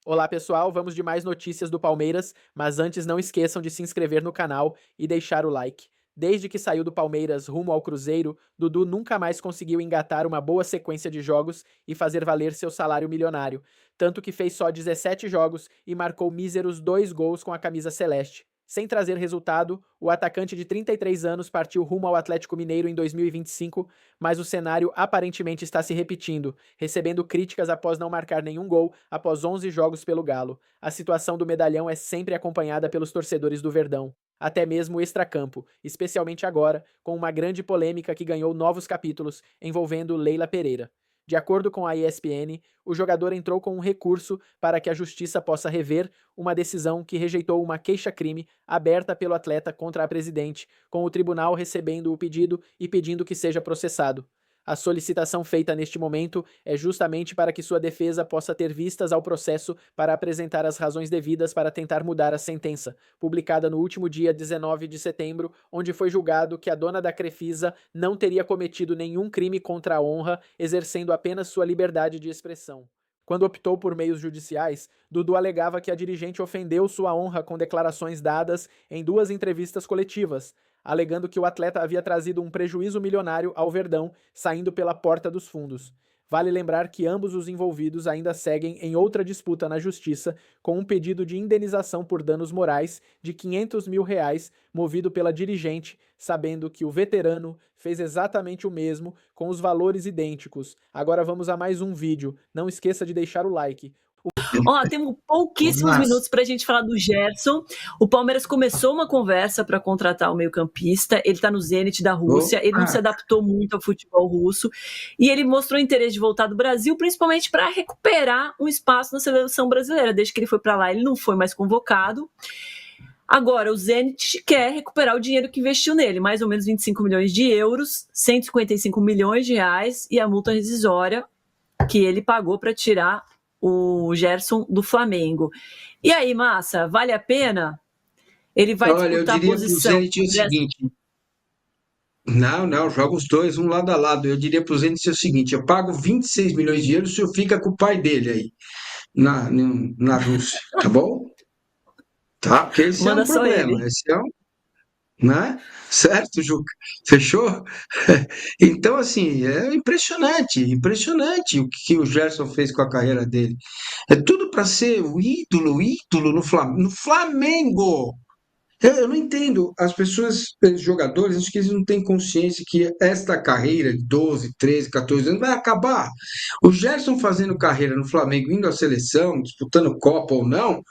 Olá pessoal, vamos de mais notícias do Palmeiras, mas antes não esqueçam de se inscrever no canal e deixar o like. Desde que saiu do Palmeiras rumo ao Cruzeiro, Dudu nunca mais conseguiu engatar uma boa sequência de jogos e fazer valer seu salário milionário, tanto que fez só 17 jogos e marcou míseros 2 gols com a camisa celeste. Sem trazer resultado, o atacante de 33 anos partiu rumo ao Atlético Mineiro em 2025, mas o cenário aparentemente está se repetindo, recebendo críticas após não marcar nenhum gol após 11 jogos pelo Galo. A situação do medalhão é sempre acompanhada pelos torcedores do Verdão, até mesmo o extracampo, especialmente agora, com uma grande polêmica que ganhou novos capítulos envolvendo Leila Pereira. De acordo com a ESPN, o jogador entrou com um recurso para que a justiça possa rever uma decisão que rejeitou uma queixa-crime aberta pelo atleta contra a presidente, com o tribunal recebendo o pedido e pedindo que seja processado. A solicitação feita neste momento é justamente para que sua defesa possa ter vistas ao processo para apresentar as razões devidas para tentar mudar a sentença, publicada no último dia 19 de setembro, onde foi julgado que a dona da Crefisa não teria cometido nenhum crime contra a honra, exercendo apenas sua liberdade de expressão. Quando optou por meios judiciais, Dudu alegava que a dirigente ofendeu sua honra com declarações dadas em 2 entrevistas coletivas, alegando que o atleta havia trazido um prejuízo milionário ao Verdão, saindo pela porta dos fundos. Vale lembrar que ambos os envolvidos ainda seguem em outra disputa na justiça, com um pedido de indenização por danos morais de R$ 500 mil, movido pela dirigente, sabendo que o veterano fez exatamente o mesmo, com os valores idênticos. Agora vamos a mais um vídeo. Não esqueça de deixar o like. Ó, temos pouquíssimos minutos para a gente falar do Gerson. O Palmeiras começou uma conversa para contratar o meio-campista. Ele está no Zenit da Rússia. Ele não se adaptou muito ao futebol russo. E ele mostrou interesse de voltar do Brasil, principalmente para recuperar um espaço na seleção brasileira. Desde que ele foi para lá, ele não foi mais convocado. Agora, o Zenit quer recuperar o dinheiro que investiu nele, mais ou menos 25 milhões de euros, 155 milhões de reais e a multa rescisória que ele pagou para tirar o Gerson do Flamengo. E aí, Massa, vale a pena? Ele vai disputar a posição? Olha, eu diria para o Zenit o seguinte. Não, joga os dois, um lado a lado. Eu diria para o Zenit o seguinte: eu pago 26 milhões de euros, o senhor fica com o pai dele aí, na Rússia, tá bom? Tá, porque esse é um problema. Esse é um. Né? Certo, Juca? Fechou? Então, assim, é impressionante o que o Gerson fez com a carreira dele. É tudo para ser o ídolo no Flamengo. Eu não entendo. As pessoas, os jogadores, acho que eles não têm consciência que esta carreira de 12, 13, 14 anos vai acabar. O Gerson fazendo carreira no Flamengo, indo à seleção, disputando Copa ou não,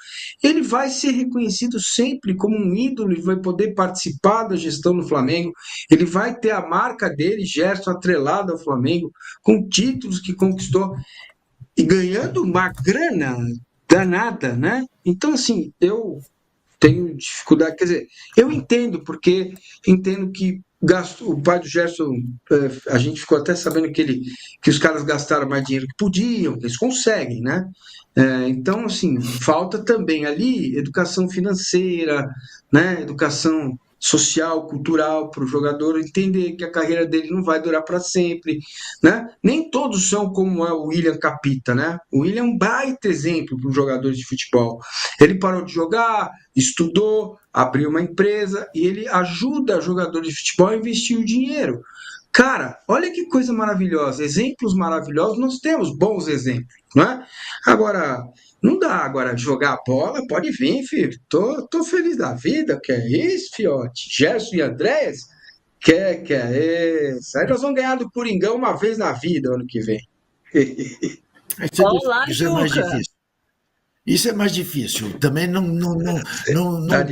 ele vai ser reconhecido sempre como um ídolo e vai poder participar da gestão do Flamengo. Ele vai ter a marca dele, Gerson, atrelada ao Flamengo, com títulos que conquistou e ganhando uma grana danada, né? Então, assim, eu tenho dificuldade, quer dizer, eu entendo, porque entendo que o pai do Gerson, a gente ficou até sabendo que os caras gastaram mais dinheiro que podiam, eles conseguem, né? Então, assim, falta também ali educação financeira, né? Educação social, cultural, para o jogador entender que a carreira dele não vai durar para sempre, né? Nem todos são como é o William Capita, né? O William é um baita exemplo para os jogadores de futebol. Ele parou de jogar, estudou, abriu uma empresa e ele ajuda jogadores de futebol a investir o dinheiro. Cara, olha que coisa maravilhosa, exemplos maravilhosos, nós temos bons exemplos, não é? Agora, não dá agora jogar bola, pode vir, filho, tô feliz da vida, que é isso, fiote? Gerson e Andrés, que é isso? Aí nós vamos ganhar do Coringão uma vez na vida, ano que vem. Olá, Isso é mais difícil. Isso é mais difícil. Também não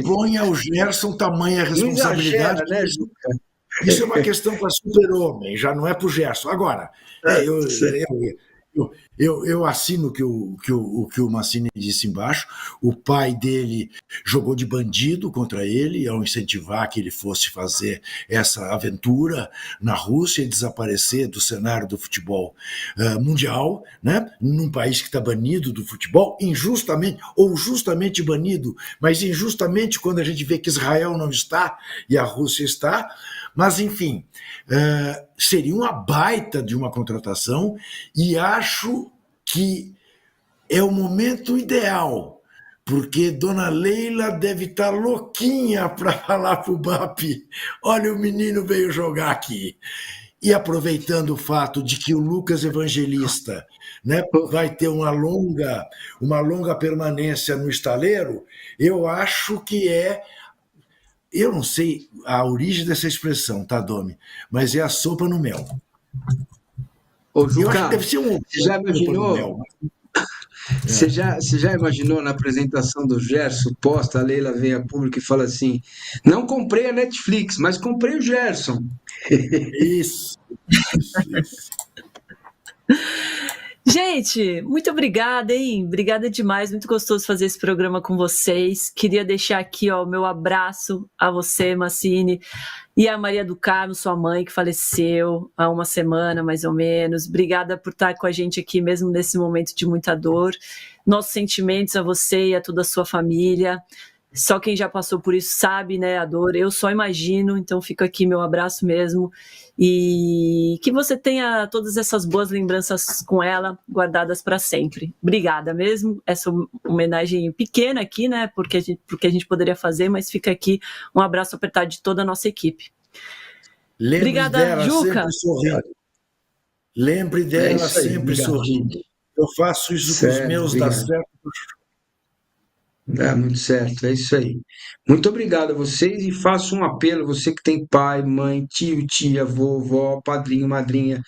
ponha ao Gerson tamanha responsabilidade. Exagera, né, Juca? Isso é uma questão para super-homem, já não é para o Gerson. Agora, eu assino o que o Massini disse embaixo. O pai dele jogou de bandido contra ele ao incentivar que ele fosse fazer essa aventura na Rússia e desaparecer do cenário do futebol mundial, né? Num país que está banido do futebol, injustamente ou justamente banido, mas injustamente quando a gente vê que Israel não está e a Rússia está. Mas, enfim, seria uma baita de uma contratação e acho que é o momento ideal, porque Dona Leila deve estar louquinha para falar para o BAP, olha, o menino veio jogar aqui. E aproveitando o fato de que o Lucas Evangelista, né, vai ter uma longa permanência no estaleiro, eu acho que eu não sei a origem dessa expressão, tá, Domi? Mas é a sopa no mel. Ô, Juca, eu acho que deve ser você já imaginou? Você já imaginou na apresentação do Gerson, posta, a Leila vem a público e fala assim, não comprei a Netflix, mas comprei o Gerson. Isso. Gente, muito obrigada, hein? Obrigada demais, muito gostoso fazer esse programa com vocês. Queria deixar aqui o meu abraço a você, Massini, e a Maria do Carmo, sua mãe, que faleceu há uma semana, mais ou menos. Obrigada por estar com a gente aqui, mesmo nesse momento de muita dor. Nossos sentimentos a você e a toda a sua família. Só quem já passou por isso sabe, né, a dor. Eu só imagino, então fica aqui meu abraço mesmo. E que você tenha todas essas boas lembranças com ela guardadas para sempre. Obrigada mesmo. Essa homenagem pequena aqui, né, porque a gente poderia fazer, mas fica aqui um abraço apertado de toda a nossa equipe. Obrigada, dela Juca. sempre sorrindo. Lembre dela sempre sorrindo. Eu faço isso com os meus, dá certo. Dá muito certo, é isso aí. Muito obrigado a vocês e faço um apelo, você que tem pai, mãe, tio, tia, vovó, padrinho, madrinha,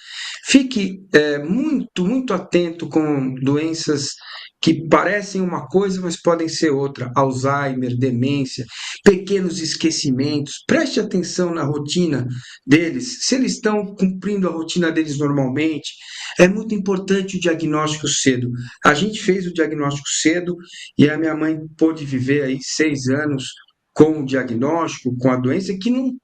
fique muito atento com doenças que parecem uma coisa, mas podem ser outra. Alzheimer, demência, pequenos esquecimentos. Preste atenção na rotina deles, se eles estão cumprindo a rotina deles normalmente. É muito importante o diagnóstico cedo. A gente fez o diagnóstico cedo e a minha mãe pôde viver aí 6 anos com o diagnóstico, com a doença que não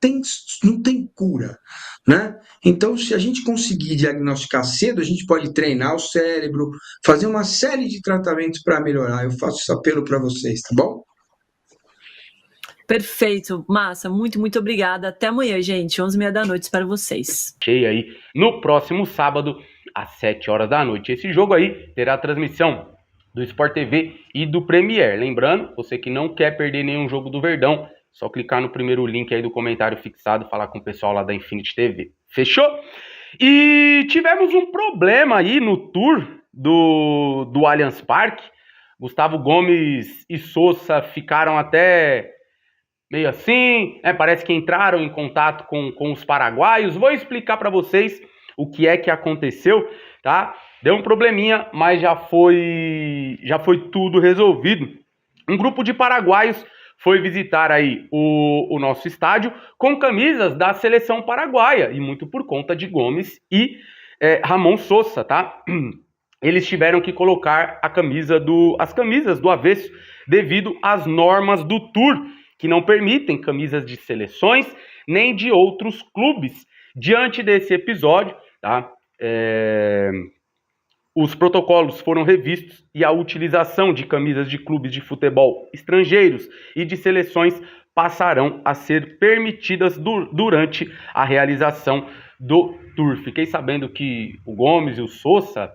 tem cura, né? Então, se a gente conseguir diagnosticar cedo, a gente pode treinar o cérebro, fazer uma série de tratamentos para melhorar. Eu faço esse apelo para vocês, tá bom? Perfeito, massa, muito obrigada. Até amanhã, gente, 11h30 da noite para vocês. Cheio aí no próximo sábado, às 7 horas da noite. Esse jogo aí terá transmissão do Sport TV e do Premier. Lembrando, você que não quer perder nenhum jogo do Verdão, só clicar no primeiro link aí do comentário fixado, falar com o pessoal lá da Infinity TV. Fechou? E tivemos um problema aí no tour do Allianz Parque. Gustavo Gomes e Sousa ficaram até meio assim, parece que entraram em contato com os paraguaios. Vou explicar para vocês o que é que aconteceu, tá? Deu um probleminha, mas já foi tudo resolvido. Um grupo de paraguaios foi visitar aí o nosso estádio com camisas da seleção paraguaia, e muito por conta de Gomes e Ramon Sousa, tá? Eles tiveram que colocar as camisas do avesso devido às normas do Tour, que não permitem camisas de seleções nem de outros clubes. Diante desse episódio, tá? Os protocolos foram revistos e a utilização de camisas de clubes de futebol estrangeiros e de seleções passarão a ser permitidas durante a realização do Tour. Fiquei sabendo que o Gomes e o Sousa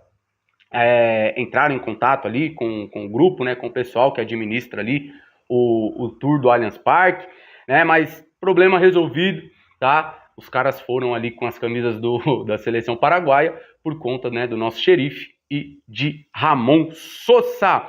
entraram em contato ali com o grupo, né, com o pessoal que administra ali o Tour do Allianz Parque, né, mas problema resolvido, tá? Os caras foram ali com as camisas da seleção paraguaia por conta, né, do nosso xerife e de Ramon Sousa.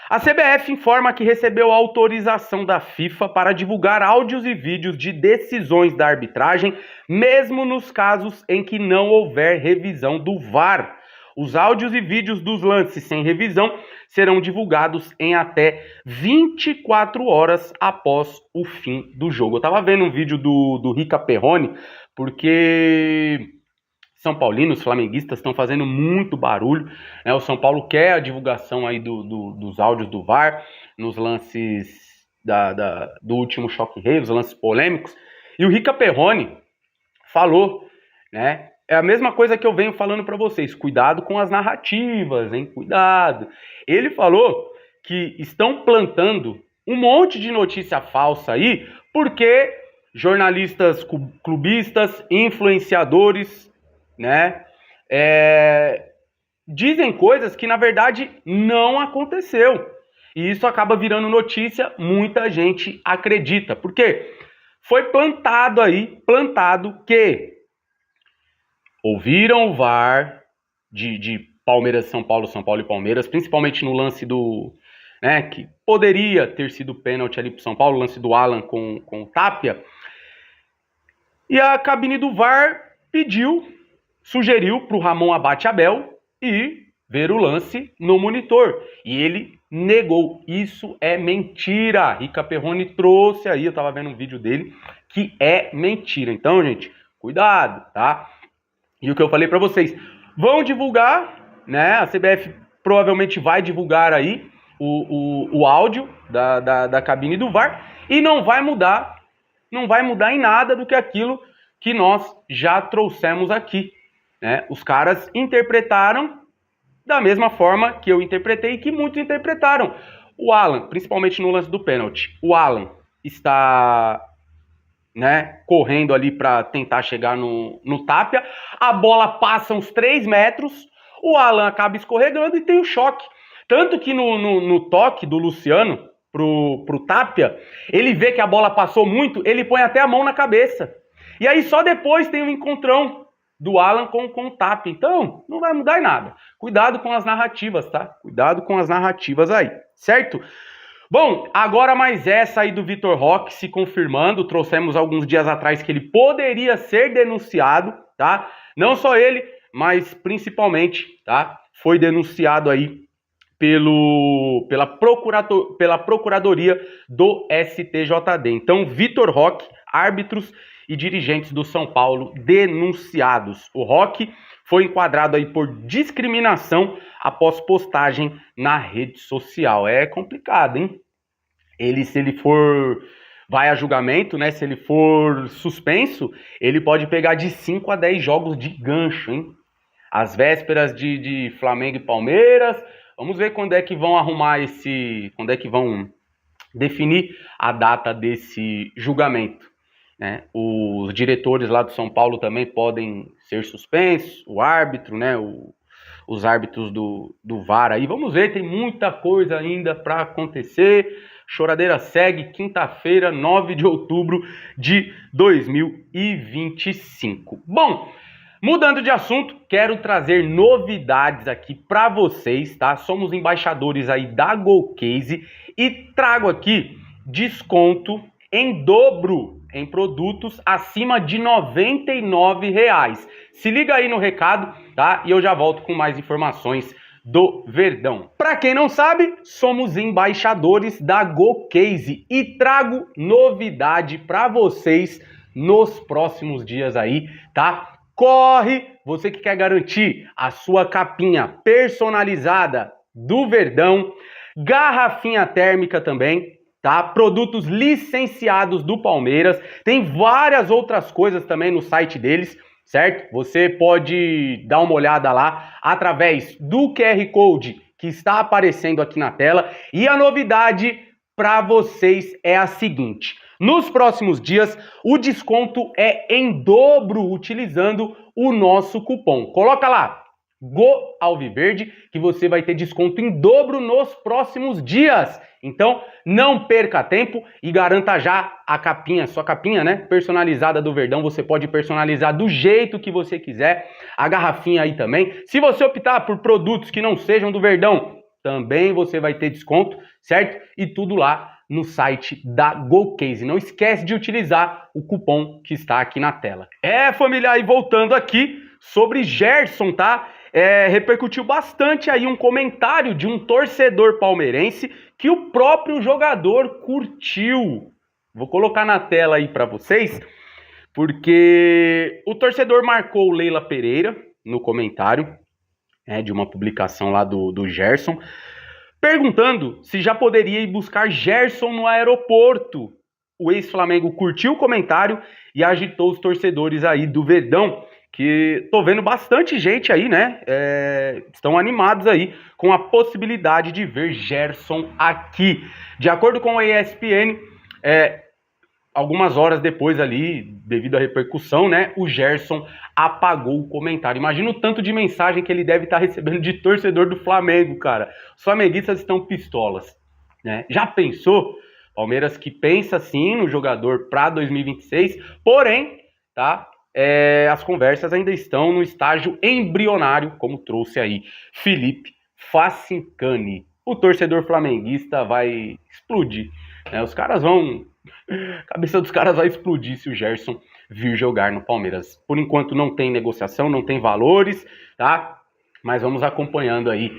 A CBF informa que recebeu autorização da FIFA para divulgar áudios e vídeos de decisões da arbitragem, mesmo nos casos em que não houver revisão do VAR. Os áudios e vídeos dos lances sem revisão serão divulgados em até 24 horas após o fim do jogo. Eu estava vendo um vídeo do Rica Perrone, porque São Paulinos, flamenguistas, estão fazendo muito barulho, né? O São Paulo quer a divulgação aí dos áudios do VAR, nos lances do último Choque Rei, os lances polêmicos. E o Rica Perrone falou, né? É a mesma coisa que eu venho falando para vocês. Cuidado com as narrativas, hein? Cuidado. Ele falou que estão plantando um monte de notícia falsa aí, porque jornalistas clubistas, influenciadores, né, dizem coisas que na verdade não aconteceu. E isso acaba virando notícia, muita gente acredita. Por quê? Foi plantado que ouviram o VAR de Palmeiras, São Paulo e Palmeiras, principalmente no lance do... né, que poderia ter sido pênalti ali pro São Paulo, o lance do Alan com o Tapia. E a cabine do VAR sugeriu pro Ramon Abate Abel ir ver o lance no monitor. E ele negou. Isso é mentira. Rica Perrone trouxe aí, eu tava vendo um vídeo dele, que é mentira. Então, gente, cuidado, tá? E o que eu falei pra vocês, vão divulgar, né? A CBF provavelmente vai divulgar aí o áudio da cabine do VAR e não vai mudar em nada do que aquilo que nós já trouxemos aqui, né? Os caras interpretaram da mesma forma que eu interpretei e que muitos interpretaram. O Alan, principalmente no lance do pênalti, o Alan está, né, correndo ali para tentar chegar no Tapia, a bola passa uns 3 metros, o Alan acaba escorregando e tem o choque. Tanto que no toque do Luciano pro Tapia, ele vê que a bola passou muito, ele põe até a mão na cabeça. E aí só depois tem o encontrão do Alan com o Tapia. Então, não vai mudar em nada. Cuidado com as narrativas, tá? Cuidado com as narrativas aí, certo? Bom, agora mais essa aí do Vitor Roque se confirmando. Trouxemos alguns dias atrás que ele poderia ser denunciado, tá? Não só ele, mas principalmente, tá? Foi denunciado aí pela Procuradoria do STJD. Então, Vitor Roque, árbitros e dirigentes do São Paulo denunciados. O Roque foi enquadrado aí por discriminação após postagem na rede social. É complicado, hein? Se ele vai a julgamento, né? Se ele for suspenso, ele pode pegar de 5 a 10 jogos de gancho, hein? Às vésperas de Flamengo e Palmeiras. Vamos ver quando é que vão quando é que vão definir a data desse julgamento, né? Os diretores lá do São Paulo também podem ser suspensos, o árbitro, né? Os árbitros do VAR aí. Vamos ver, tem muita coisa ainda para acontecer. Choradeira segue, quinta-feira, 9 de outubro de 2025. Bom, mudando de assunto, quero trazer novidades aqui para vocês, tá? Somos embaixadores aí da GoCase e trago aqui desconto em dobro em produtos acima de R$ 99. Se liga aí no recado, tá? E eu já volto com mais informações do Verdão. Para quem não sabe, somos embaixadores da GoCase e trago novidade para vocês nos próximos dias aí, tá? Corre, você que quer garantir a sua capinha personalizada do Verdão, garrafinha térmica também, tá? Produtos licenciados do Palmeiras, tem várias outras coisas também no site deles, certo? Você pode dar uma olhada lá através do QR Code que está aparecendo aqui na tela. E a novidade para vocês é a seguinte: nos próximos dias o desconto é em dobro utilizando o nosso cupom. Coloca lá, GOALVIVERDE, que você vai ter desconto em dobro nos próximos dias. Então, não perca tempo e garanta já a capinha, sua capinha, né, personalizada do Verdão. Você pode personalizar do jeito que você quiser. A garrafinha aí também. Se você optar por produtos que não sejam do Verdão, também você vai ter desconto, certo? E tudo lá no site da GoCase. Não esquece de utilizar o cupom que está aqui na tela. Família, e voltando aqui sobre Gerson, tá? Repercutiu bastante aí um comentário de um torcedor palmeirense que o próprio jogador curtiu. Vou colocar na tela aí para vocês, porque o torcedor marcou Leila Pereira no comentário, de uma publicação lá do Gerson, perguntando se já poderia ir buscar Gerson no aeroporto. O ex-Flamengo curtiu o comentário e agitou os torcedores aí do Verdão, que tô vendo bastante gente aí, né? Estão animados aí com a possibilidade de ver Gerson aqui. De acordo com a ESPN, algumas horas depois ali, devido à repercussão, né, o Gerson apagou o comentário. Imagina o tanto de mensagem que ele deve estar recebendo de torcedor do Flamengo, cara. Os flamenguistas estão pistolas, né? Já pensou? Palmeiras que pensa sim no jogador para 2026, porém, tá? As conversas ainda estão no estágio embrionário, como trouxe aí Felipe Facincani. O torcedor flamenguista vai explodir, né? Os caras vão... A cabeça dos caras vai explodir se o Gerson vir jogar no Palmeiras. Por enquanto não tem negociação, não tem valores, tá? Mas vamos acompanhando aí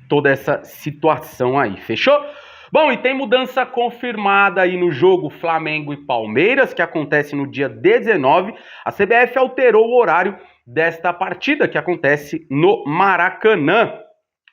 toda essa situação aí, fechou? Bom, e tem mudança confirmada aí no jogo Flamengo e Palmeiras, que acontece no dia 19. A CBF alterou o horário desta partida, que acontece no Maracanã.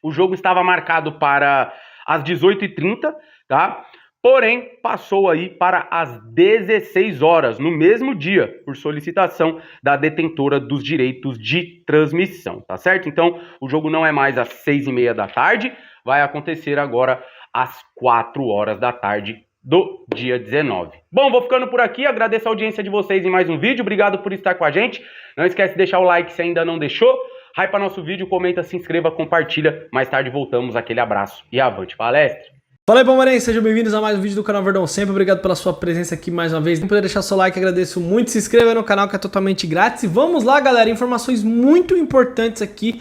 O jogo estava marcado para as 18h30, tá? Porém, passou aí para as 16 horas, no mesmo dia, por solicitação da detentora dos direitos de transmissão, tá certo? Então, o jogo não é mais às 6h30 da tarde, vai acontecer agora às 4 horas da tarde do dia 19. Bom, vou ficando por aqui, agradeço a audiência de vocês em mais um vídeo, obrigado por estar com a gente. Não esquece de deixar o like se ainda não deixou, hypa nosso vídeo, comenta, se inscreva, compartilha. Mais tarde voltamos, aquele abraço e avante palestra! Fala aí, palmeirense, sejam bem-vindos a mais um vídeo do canal Verdão Sempre, obrigado pela sua presença aqui mais uma vez. Não poder deixar seu like, agradeço muito, se inscreva no canal que é totalmente grátis. E vamos lá, galera, informações muito importantes aqui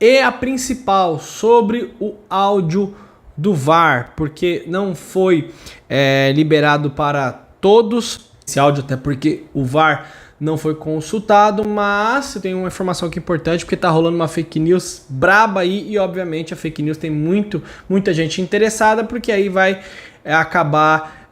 e a principal sobre o áudio do VAR, porque não foi liberado para todos esse áudio, até porque o VAR não foi consultado, mas eu tenho uma informação aqui importante, porque tá rolando uma fake news braba aí, e obviamente a fake news tem muita gente interessada, porque aí vai acabar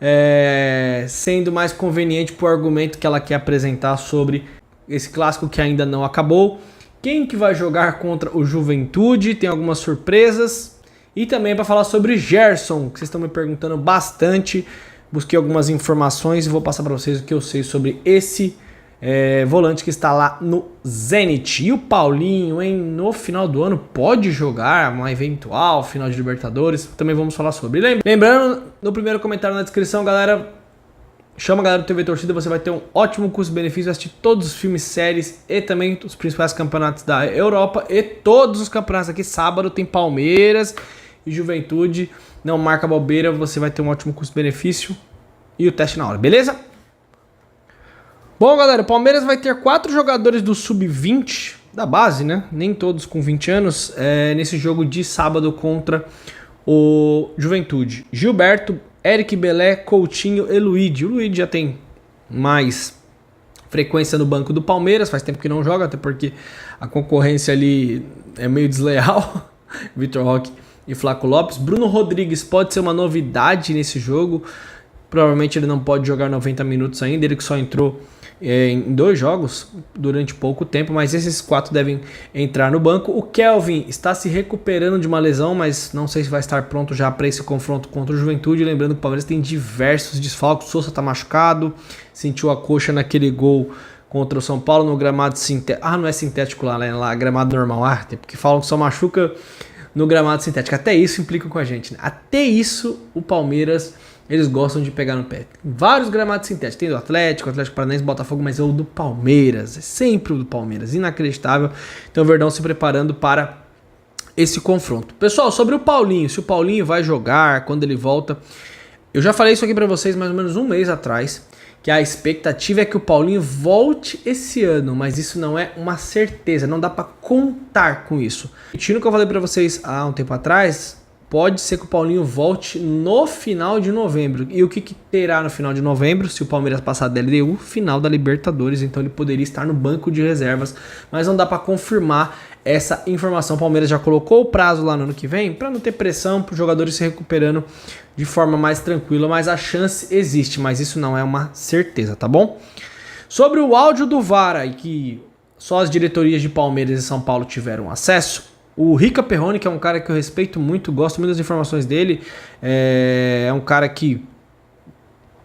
sendo mais conveniente pro argumento que ela quer apresentar sobre esse clássico que ainda não acabou. Quem que vai jogar contra o Juventude, tem algumas surpresas, e também para falar sobre Gerson, que vocês estão me perguntando bastante. Busquei algumas informações e vou passar para vocês o que eu sei sobre esse volante que está lá no Zenit. E o Paulinho, hein, no final do ano pode jogar uma eventual final de Libertadores, também vamos falar sobre. Lembrando, no primeiro comentário na descrição, galera, chama a galera do TV Torcida, você vai ter um ótimo custo-benefício, assistir todos os filmes, séries e também os principais campeonatos da Europa e todos os campeonatos aqui. Sábado tem Palmeiras e Juventude, não marca bobeira, você vai ter um ótimo custo-benefício e o teste na hora, beleza? Bom, galera, o Palmeiras vai ter 4 jogadores do Sub-20, da base, né? Nem todos com 20 anos, nesse jogo de sábado contra o Juventude. Gilberto, Eric Belé, Coutinho e Luíde. O Luíde já tem mais frequência no banco do Palmeiras, faz tempo que não joga, até porque a concorrência ali é meio desleal. Vitor Roque e Flaco Lopes. Bruno Rodrigues pode ser uma novidade nesse jogo. Provavelmente ele não pode jogar 90 minutos ainda, ele que só entrou em 2 jogos durante pouco tempo, mas esses 4 devem entrar no banco. O Kelvin está se recuperando de uma lesão, mas não sei se vai estar pronto já para esse confronto contra o Juventude. Lembrando que o Palmeiras tem diversos desfalques. O Sousa está machucado, sentiu a coxa naquele gol contra o São Paulo no gramado sintético. Não é sintético lá, né? Lá gramado normal. Porque falam que só machuca no gramado sintético. Até isso implica com a gente, né? Até isso o Palmeiras, eles gostam de pegar no pé. Tem vários gramados sintéticos. Tem do Atlético Paranaense, Botafogo, mas é o do Palmeiras. É sempre o do Palmeiras. Inacreditável. Então o Verdão se preparando para esse confronto. Pessoal, sobre o Paulinho. Se o Paulinho vai jogar, quando ele volta. Eu já falei isso aqui para vocês mais ou menos um mês atrás. Que a expectativa é que o Paulinho volte esse ano. Mas isso não é uma certeza. Não dá para contar com isso. Repetindo o que eu falei para vocês há um tempo atrás. Pode ser que o Paulinho volte no final de novembro. E o que terá no final de novembro? Se o Palmeiras passar da LDU, final da Libertadores. Então ele poderia estar no banco de reservas. Mas não dá para confirmar essa informação. O Palmeiras já colocou o prazo lá no ano que vem para não ter pressão, para os jogadores se recuperando de forma mais tranquila. Mas a chance existe, mas isso não é uma certeza, tá bom? Sobre o áudio do VAR, e que só as diretorias de Palmeiras e São Paulo tiveram acesso. O Rica Perrone, que é um cara que eu respeito muito, gosto muito das informações dele, é um cara que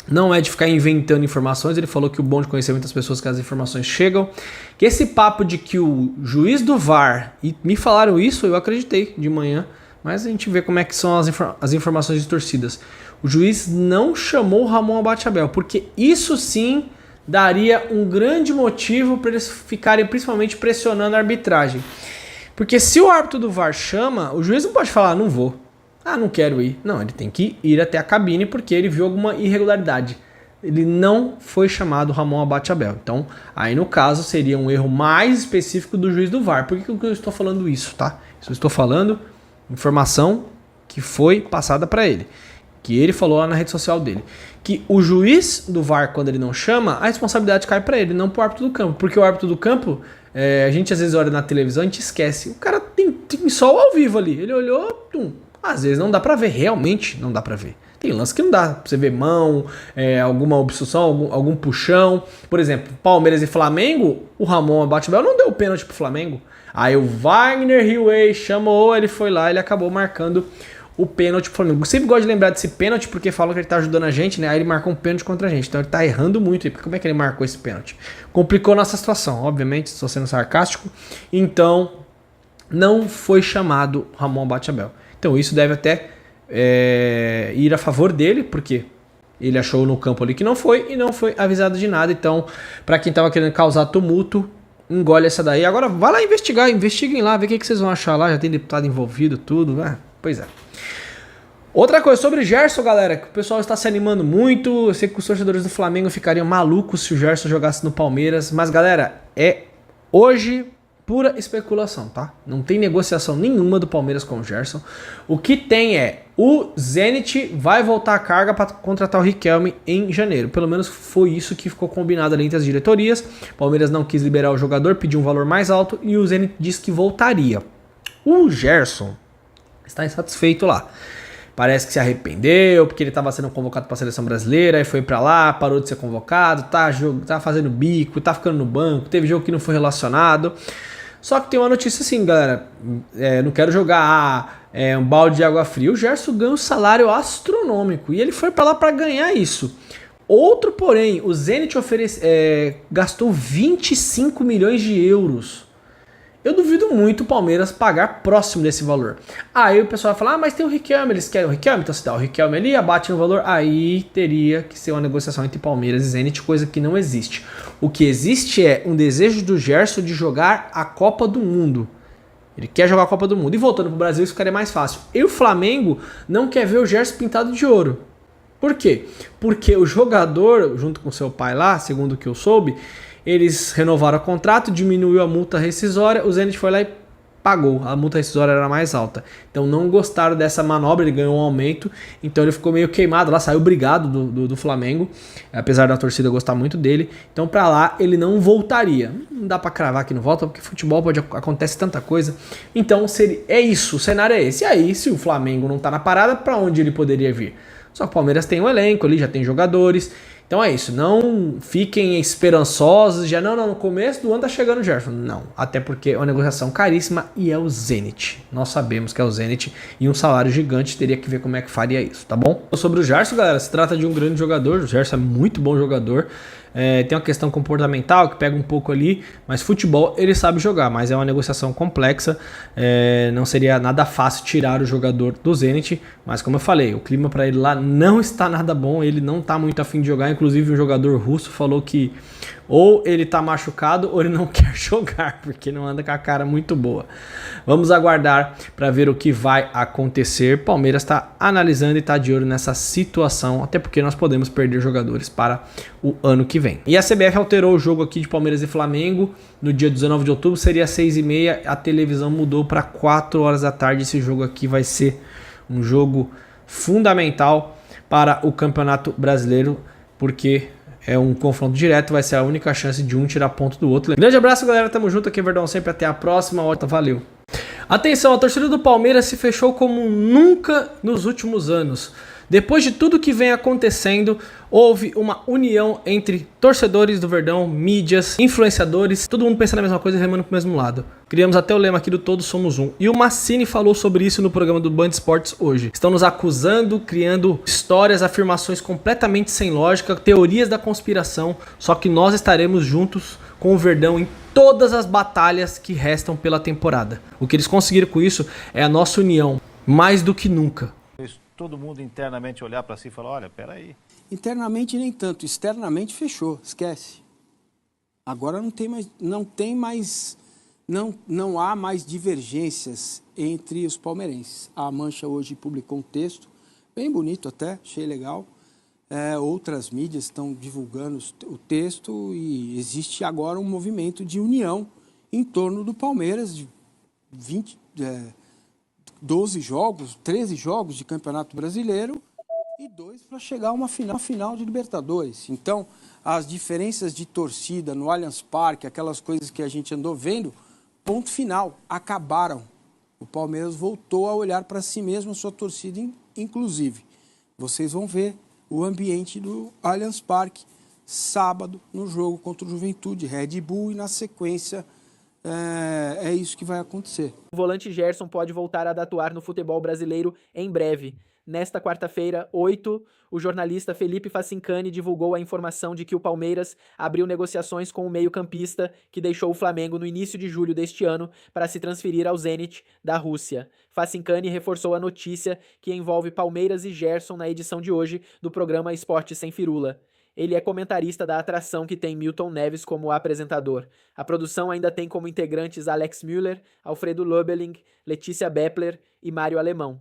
não é de ficar inventando informações. Ele falou que o bom de conhecer muitas pessoas que as informações chegam. Que esse papo de que o juiz do VAR, e me falaram isso, eu acreditei de manhã, mas a gente vê como é que são as informações de torcidas. O juiz não chamou o Ramon Abachaebel, porque isso sim daria um grande motivo para eles ficarem principalmente pressionando a arbitragem. Porque se o árbitro do VAR chama, o juiz não pode falar, não vou. Ah, não quero ir. Não, ele tem que ir até a cabine porque ele viu alguma irregularidade. Ele não foi chamado Ramon Abachaebel. Então, aí no caso, seria um erro mais específico do juiz do VAR. Por que eu estou falando isso, tá? Eu estou falando informação que foi passada para ele. Que ele falou lá na rede social dele. Que o juiz do VAR, quando ele não chama, a responsabilidade cai para ele, não pro árbitro do campo. Porque o árbitro do campo, a gente às vezes olha na televisão, a gente esquece. O cara tem sol ao vivo ali. Ele olhou, às vezes não dá pra ver, realmente não dá pra ver. Tem lance que não dá pra você ver mão, alguma obstrução, algum puxão. Por exemplo, Palmeiras e Flamengo, o Ramon Abachaebel não deu pênalti pro Flamengo. Aí o Wagner Hillway chamou, ele foi lá, ele acabou marcando o pênalti pro Flamengo. Eu sempre gosto de lembrar desse pênalti porque falam que ele tá ajudando a gente, né? Aí ele marcou um pênalti contra a gente. Então ele tá errando muito. Como é que ele marcou esse pênalti? Complicou nossa situação, obviamente, estou sendo sarcástico. Então, não foi chamado Ramon Abachaebel. Então isso deve até ir a favor dele, porque ele achou no campo ali que não foi e não foi avisado de nada. Então, para quem tava querendo causar tumulto, engole essa daí. Agora vai lá investigar, investiguem lá, ver o que vocês vão achar lá. Já tem deputado envolvido, tudo. Pois é. Outra coisa sobre o Gerson, galera, que o pessoal está se animando muito. Eu sei que os torcedores do Flamengo ficariam malucos se o Gerson jogasse no Palmeiras. Mas, galera, hoje pura especulação, tá? Não tem negociação nenhuma do Palmeiras com o Gerson. O que tem o Zenit vai voltar a carga para contratar o Riquelme em janeiro. Pelo menos foi isso que ficou combinado ali entre as diretorias. O Palmeiras não quis liberar o jogador, pediu um valor mais alto e o Zenit disse que voltaria. O Gerson está insatisfeito lá. Parece que se arrependeu, porque ele estava sendo convocado para a seleção brasileira, aí foi para lá, parou de ser convocado, tá fazendo bico, tá ficando no banco, teve jogo que não foi relacionado. Só que tem uma notícia assim, galera, não quero jogar um balde de água fria. O Gerson ganha um salário astronômico e ele foi para lá para ganhar isso. Outro porém, o Zenit gastou 25 milhões de euros. Eu duvido muito o Palmeiras pagar próximo desse valor. Aí o pessoal vai falar, mas tem o Riquelme, eles querem o Riquelme, então se dá o Riquelme ali, abate no valor, aí teria que ser uma negociação entre Palmeiras e Zenit, coisa que não existe. O que existe é um desejo do Gerson de jogar a Copa do Mundo. Ele quer jogar a Copa do Mundo. E voltando pro Brasil, isso ficaria mais fácil. E o Flamengo não quer ver o Gerson pintado de ouro. Por quê? Porque o jogador, junto com seu pai lá, segundo o que eu soube, eles renovaram o contrato, diminuiu a multa rescisória, o Zenit foi lá e pagou. A multa rescisória era mais alta. Então não gostaram dessa manobra, ele ganhou um aumento, então ele ficou meio queimado lá, saiu brigado do Flamengo, apesar da torcida gostar muito dele. Então pra lá ele não voltaria. Não dá pra cravar que não volta, porque futebol acontece tanta coisa. Então é isso, o cenário é esse. E aí, se o Flamengo não tá na parada, pra onde ele poderia vir? Só que o Palmeiras tem um elenco ali, já tem jogadores. Então é isso, não fiquem esperançosos, já não, no começo do ano tá chegando o Gerson. Não, até porque é uma negociação caríssima e é o Zenit. Nós sabemos que é o Zenit e um salário gigante, teria que ver como é que faria isso, tá bom? Sobre o Gerson, galera, se trata de um grande jogador, o Gerson é muito bom jogador. Tem uma questão comportamental que pega um pouco ali, mas futebol ele sabe jogar, mas é uma negociação complexa, não seria nada fácil tirar o jogador do Zenit, mas como eu falei, o clima para ele lá não está nada bom, ele não está muito afim de jogar, inclusive um jogador russo falou que ou ele tá machucado ou ele não quer jogar, porque não anda com a cara muito boa. Vamos aguardar para ver o que vai acontecer. Palmeiras está analisando e está de olho nessa situação, até porque nós podemos perder jogadores para o ano que vem. E a CBF alterou o jogo aqui de Palmeiras e Flamengo. No dia 19 de outubro seria 6h30, a televisão mudou para 4 horas da tarde. Esse jogo aqui vai ser um jogo fundamental para o Campeonato Brasileiro, porque é um confronto direto, vai ser a única chance de um tirar ponto do outro. Grande abraço, galera, tamo junto aqui, Verdão, sempre até a próxima, valeu. Atenção, a torcida do Palmeiras se fechou como nunca nos últimos anos. Depois de tudo que vem acontecendo, houve uma união entre torcedores do Verdão, mídias, influenciadores, todo mundo pensando na mesma coisa e remando pro mesmo lado. Criamos até o lema aqui do Todos Somos Um. E o Massini falou sobre isso no programa do Band Esportes hoje. Estão nos acusando, criando histórias, afirmações completamente sem lógica, teorias da conspiração, só que nós estaremos juntos com o Verdão em todas as batalhas que restam pela temporada. O que eles conseguiram com isso é a nossa união mais do que nunca. Todo mundo internamente olhar para si e falar, olha, peraí. Internamente nem tanto, externamente fechou, esquece. Agora não há mais divergências entre os palmeirenses. A Mancha hoje publicou um texto, bem bonito até, achei legal. Outras mídias estão divulgando o texto e existe agora um movimento de união em torno do Palmeiras, de 12 jogos, 13 jogos de Campeonato Brasileiro e 2 para chegar a uma final de Libertadores. Então, as diferenças de torcida no Allianz Parque, aquelas coisas que a gente andou vendo, ponto final, acabaram. O Palmeiras voltou a olhar para si mesmo, a sua torcida inclusive. Vocês vão ver o ambiente do Allianz Parque sábado no jogo contra o Juventude, Red Bull, e na sequência é isso que vai acontecer. O volante Gerson pode voltar a atuar no futebol brasileiro em breve. Nesta quarta-feira, 8, o jornalista Felipe Facincani divulgou a informação de que o Palmeiras abriu negociações com o meio-campista que deixou o Flamengo no início de julho deste ano para se transferir ao Zenit da Rússia. Facincani reforçou a notícia que envolve Palmeiras e Gerson na edição de hoje do programa Esporte Sem Firula. Ele é comentarista da atração que tem Milton Neves como apresentador. A produção ainda tem como integrantes Alex Müller, Alfredo Löbeling, Letícia Beppler e Mário Alemão.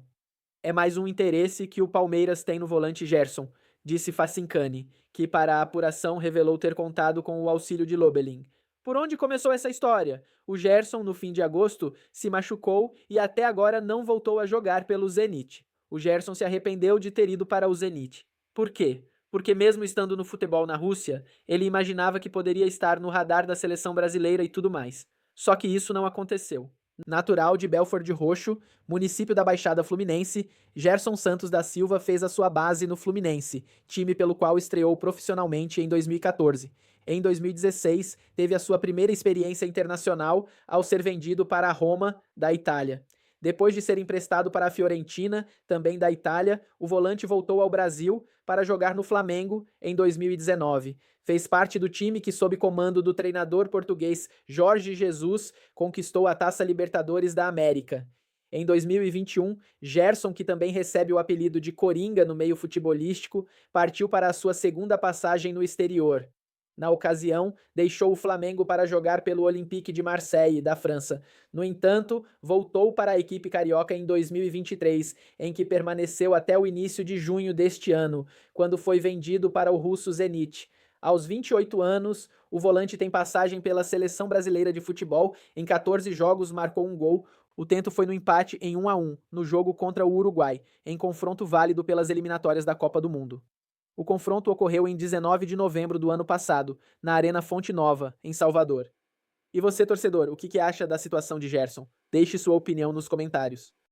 É mais um interesse que o Palmeiras tem no volante Gerson, disse Facincani, que para a apuração revelou ter contado com o auxílio de Löbeling. Por onde começou essa história? O Gerson, no fim de agosto, se machucou e até agora não voltou a jogar pelo Zenit. O Gerson se arrependeu de ter ido para o Zenit. Por quê? Porque mesmo estando no futebol na Rússia, ele imaginava que poderia estar no radar da seleção brasileira e tudo mais. Só que isso não aconteceu. Natural de Belford Roxo, município da Baixada Fluminense, Gerson Santos da Silva fez a sua base no Fluminense, time pelo qual estreou profissionalmente em 2014. Em 2016, teve a sua primeira experiência internacional ao ser vendido para a Roma, da Itália. Depois de ser emprestado para a Fiorentina, também da Itália, o volante voltou ao Brasil para jogar no Flamengo em 2019. Fez parte do time que, sob comando do treinador português Jorge Jesus, conquistou a Taça Libertadores da América. Em 2021, Gerson, que também recebe o apelido de Coringa no meio futebolístico, partiu para a sua segunda passagem no exterior. Na ocasião, deixou o Flamengo para jogar pelo Olympique de Marseille, da França. No entanto, voltou para a equipe carioca em 2023, em que permaneceu até o início de junho deste ano, quando foi vendido para o russo Zenit. Aos 28 anos, o volante tem passagem pela Seleção Brasileira de Futebol, em 14 jogos marcou um gol. O tento foi no empate em 1-1, no jogo contra o Uruguai, em confronto válido pelas eliminatórias da Copa do Mundo. O confronto ocorreu em 19 de novembro do ano passado, na Arena Fonte Nova, em Salvador. E você, torcedor, o que acha da situação de Gerson? Deixe sua opinião nos comentários.